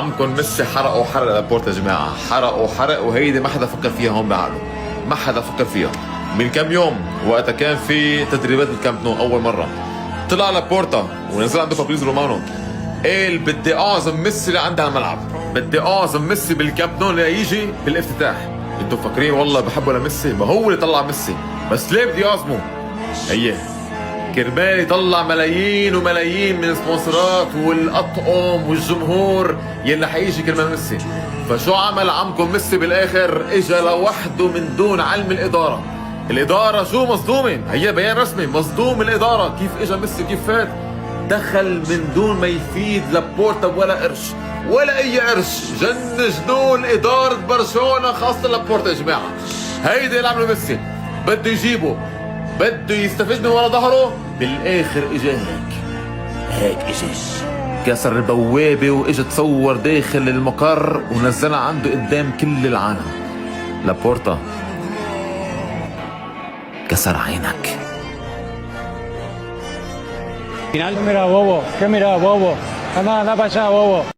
عمكم ميسي حرق لابورتا يا جماعه، حرق وهيدي ما حدا فكر فيها هون بعقله، ما حدا فكر فيها. من كم يوم وقتها كان في تدريبات بالكامب نو اول مره، طلع لابورتا ونزل عنده فابريزو رومانو قال بدي اعزم ميسي لعند الملعب، بدي اعزم ميسي بالكامب نو ليجي بالافتتاح. انتوا فاكرين والله بحبه لميسي؟ ما هو اللي طلع ميسي، بس ليه بدي اعزمه؟ هي كرمال يطلع ملايين وملايين من السبونسرات والاطقم والجمهور يلي حيجي كرمال ميسي. فشو عمل عمكم ميسي بالاخر؟ اجا لوحده من دون علم الاداره. الاداره شو مصدومه، هي بيان رسمي مصدوم الاداره. كيف اجا ميسي كيف فات؟ دخل من دون ما يفيد لابورتا ولا قرش، ولا اي قرش. جنون اداره برشلونه خاصه لابورتا يا جماعه. هيدي اللي عمله ميسي، بده يجيبه، بده يستفيد من ورا ظهره. بالاخر اجا هيك اجا كسر البوابه واجا تصور داخل المقر ونزلها عنده قدام كل العالم. لابورتا كسر عينك. ¿Qué mira, bobo? ¿Qué mira, bobo? Anda para allá, bobo.